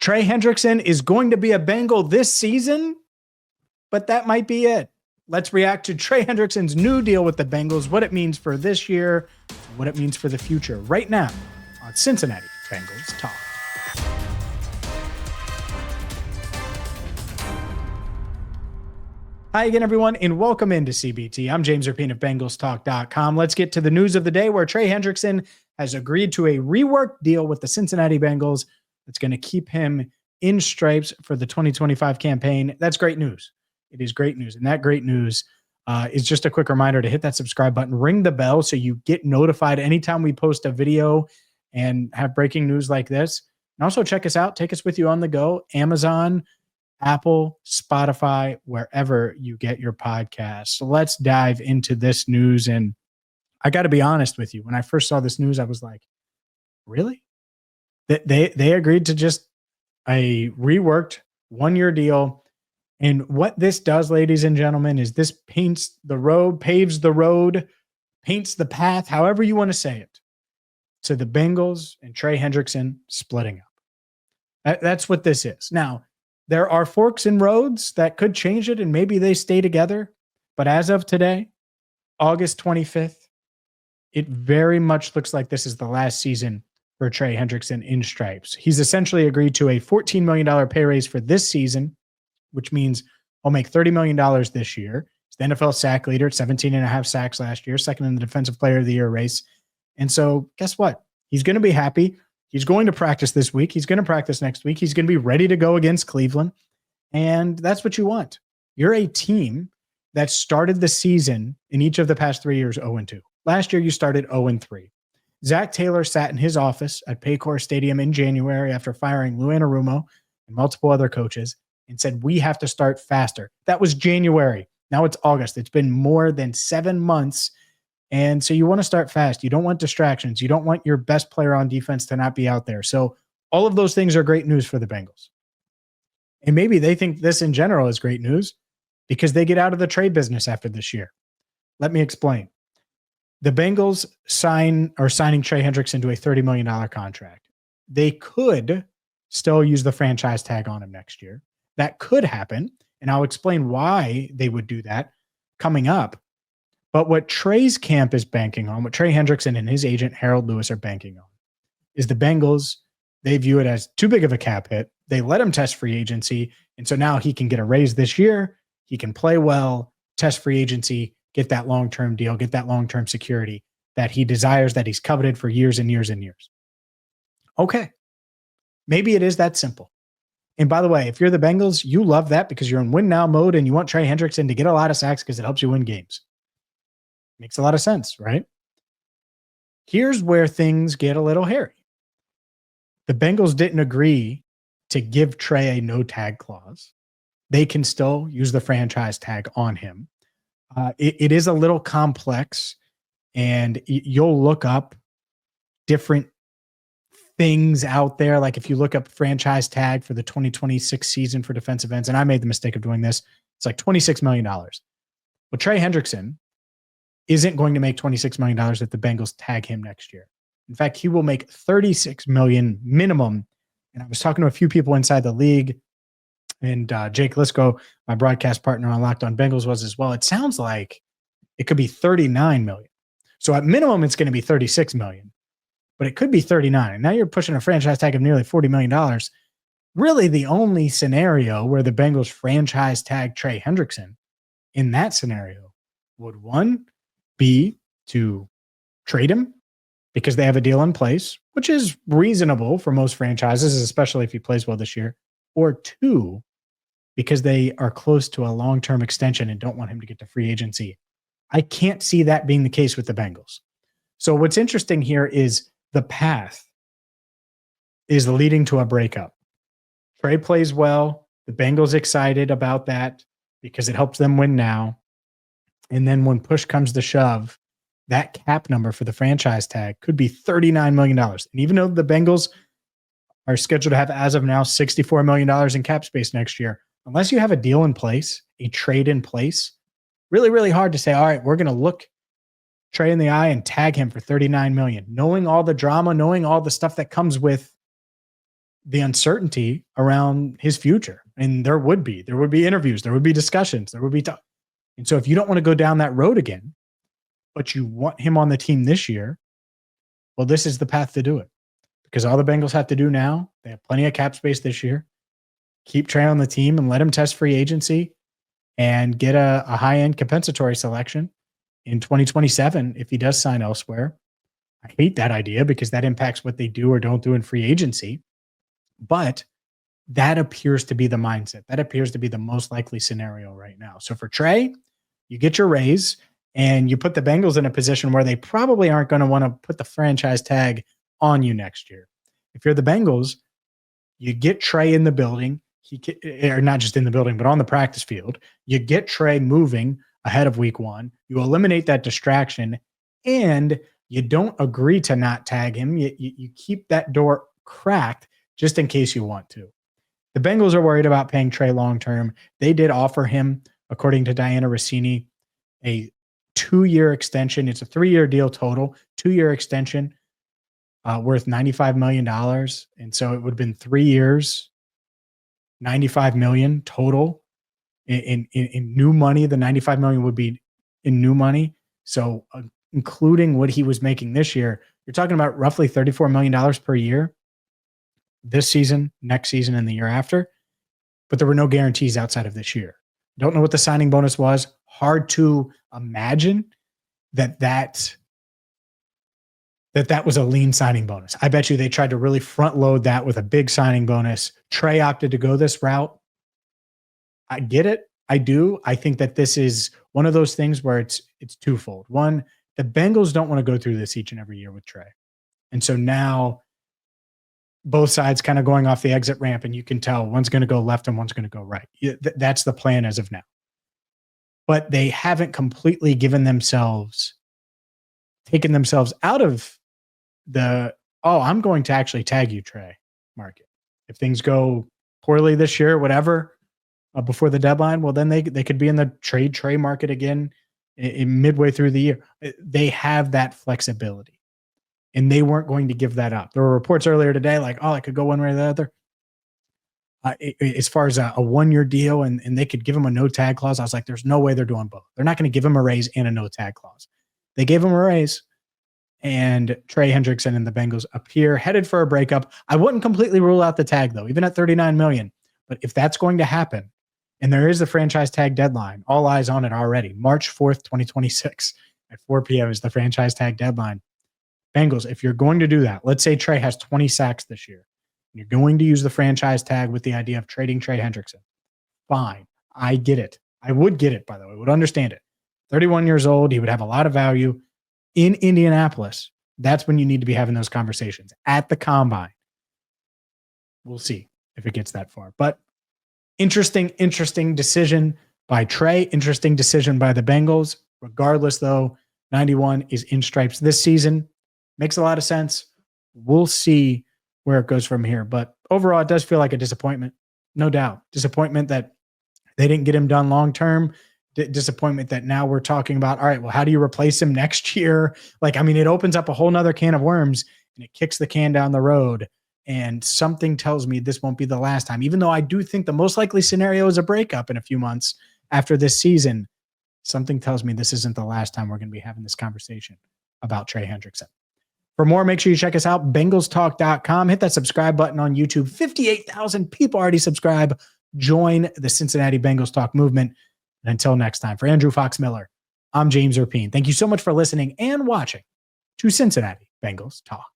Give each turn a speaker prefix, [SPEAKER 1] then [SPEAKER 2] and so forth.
[SPEAKER 1] Trey Hendrickson is going to be a Bengal this season, but that might be it. Let's react to Trey Hendrickson's new deal with the Bengals, what it means for this year, what it means for the future, right now on Cincinnati Bengals Talk. Hi again, everyone, and welcome into CBT. I'm James Rapien of BengalsTalk.com. Let's get to the news of the day where Trey Hendrickson has agreed to a reworked deal with the Cincinnati Bengals that's going to keep him in stripes for the 2025 campaign. That's great news. It is great news. And that great news is just a quick reminder to hit that subscribe button, ring the bell so you get notified anytime we post a video and have breaking news like this. And also check us out. Take us with you on the go. Amazon, Apple, Spotify, wherever you get your podcasts. So let's dive into this news. And I got to be honest with you. When I first saw this news, I was like, really? They agreed to just a reworked one-year deal. And what this does, ladies and gentlemen, is this paints the road, paves the road, paints the path, however you want to say it, to the Bengals and Trey Hendrickson splitting up. That's what this is. Now, there are forks in roads that could change it, and maybe they stay together. But as of today, August 25th, it very much looks like this is the last season for Trey Hendrickson in stripes. He's essentially agreed to a $14 million pay raise for this season, which means he'll make $30 million this year. He's the NFL sack leader at 17.5 sacks last year, second in the Defensive Player of the Year race. And so guess what? He's going to be happy. He's going to practice this week. He's going to practice next week. He's going to be ready to go against Cleveland. And that's what you want. You're a team that started the season in each of the past 3 years 0-2. Last year, you started 0-3. Zach Taylor sat in his office at Paycor Stadium in January after firing Lou Anarumo and multiple other coaches and said, we have to start faster. That was January. Now it's August. It's been more than 7 months. And so you want to start fast. You don't want distractions. You don't want your best player on defense to not be out there. So all of those things are great news for the Bengals. And maybe they think this in general is great news because they get out of the trade business after this year. Let me explain. The Bengals signing Trey Hendrickson to a $30 million contract. They could still use the franchise tag on him next year. That could happen. And I'll explain why they would do that coming up. But what Trey's camp is banking on, what Trey Hendrickson and his agent Harold Lewis are banking on, is the Bengals, they view it as too big of a cap hit. They let him test free agency. And so now he can get a raise this year. He can play well, test free agency, get that long-term deal, get that long-term security that he desires, that he's coveted for years and years and years. Okay. Maybe it is that simple. And by the way, if you're the Bengals, you love that because you're in win now mode and you want Trey Hendrickson to get a lot of sacks because it helps you win games. Makes a lot of sense, right? Here's where things get a little hairy. The Bengals didn't agree to give Trey a no tag clause. They can still use the franchise tag on him. It is a little complex, and you'll look up different things out there. Like if you look up franchise tag for the 2026 season for defensive ends, and I made the mistake of doing this, it's like $26 million. Well, Trey Hendrickson isn't going to make $26 million if the Bengals tag him next year. In fact, he will make $36 million minimum. And I was talking to a few people inside the league, and Jake Lisco, my broadcast partner on Locked On Bengals, was as well. It sounds like it could be $39 million. So at minimum, it's going to be $36 million, but it could be $39. And now you're pushing a franchise tag of nearly $40 million. Really, the only scenario where the Bengals franchise tag Trey Hendrickson in that scenario would, one, be to trade him because they have a deal in place, which is reasonable for most franchises, especially if he plays well this year, or two, because they are close to a long-term extension and don't want him to get to free agency. I can't see that being the case with the Bengals. So what's interesting here is the path is leading to a breakup. Trey plays well. The Bengals excited about that because it helps them win now. And then when push comes to shove, that cap number for the franchise tag could be $39 million. And even though the Bengals are scheduled to have, as of now, $64 million in cap space next year, unless you have a deal in place, a trade in place, really, really hard to say, all right, we're going to look Trey in the eye and tag him for $39 million, knowing all the drama, knowing all the stuff that comes with the uncertainty around his future. And there would be interviews, there would be discussions, there would be talk. And so if you don't want to go down that road again, but you want him on the team this year, well, this is the path to do it. Because all the Bengals have to do now, they have plenty of cap space this year. Keep Trey on the team and let him test free agency and get a high-end compensatory selection in 2027 if he does sign elsewhere. I hate that idea because that impacts what they do or don't do in free agency. But that appears to be the mindset. That appears to be the most likely scenario right now. So for Trey, you get your raise and you put the Bengals in a position where they probably aren't going to want to put the franchise tag on you next year. If you're the Bengals, you get Trey in the building, or not just in the building, but on the practice field. You get Trey moving ahead of week 1. You eliminate that distraction, and you don't agree to not tag him. You keep that door cracked just in case you want to. The Bengals are worried about paying Trey long-term. They did offer him, according to Diana Rossini, a 2-year extension. It's a 3-year deal total, 2-year extension worth $95 million. And so it would have been 3 years, $95 million total in new money. The $95 million would be in new money. So including what he was making this year, you're talking about roughly $34 million per year this season, next season, and the year after. But there were no guarantees outside of this year. Don't know what the signing bonus was. Hard to imagine that was a lean signing bonus. I bet you they tried to really front load that with a big signing bonus. Trey opted to go this route. I get it. I do. I think that this is one of those things where it's twofold. One, the Bengals don't want to go through this each and every year with Trey. And so now both sides kind of going off the exit ramp, and you can tell one's going to go left and one's going to go right. That's the plan as of now. But they haven't completely taken themselves out of the, I'm going to actually tag you, Trey, market. If things go poorly this year, whatever, before the deadline, well, then they could be in the trade Trey market again in midway through the year. They have that flexibility. And they weren't going to give that up. There were reports earlier today like, it could go one way or the other. As far as a 1-year deal and they could give him a no-tag clause, I was like, there's no way they're doing both. They're not going to give him a raise and a no-tag clause. They gave him a raise, and Trey Hendrickson and the Bengals appear headed for a breakup. I wouldn't completely rule out the tag, though, even at $39 million. But if that's going to happen, and there is the franchise tag deadline, all eyes on it already, March 4th, 2026 at 4 p.m. is the franchise tag deadline. Bengals, if you're going to do that, let's say Trey has 20 sacks this year, and you're going to use the franchise tag with the idea of trading Trey Hendrickson. Fine. I get it. I would get it, by the way. I would understand it. 31 years old. He would have a lot of value in Indianapolis. That's when you need to be having those conversations at the combine. We'll see if it gets that far. But interesting decision by Trey. Interesting decision by the Bengals. Regardless, though, 91 is in stripes this season. Makes a lot of sense. We'll see where it goes from here. But overall, it does feel like a disappointment. No doubt. Disappointment that they didn't get him done long-term. Disappointment that now we're talking about, all right, well, how do you replace him next year? It opens up a whole nother can of worms and it kicks the can down the road. And something tells me this won't be the last time. Even though I do think the most likely scenario is a breakup in a few months after this season, something tells me this isn't the last time we're going to be having this conversation about Trey Hendrickson. For more, make sure you check us out, bengalstalk.com. Hit that subscribe button on YouTube. 58,000 people already subscribe. Join the Cincinnati Bengals Talk movement. And until next time, for Andrew Fox Miller, I'm James Rapien. Thank you so much for listening and watching to Cincinnati Bengals Talk.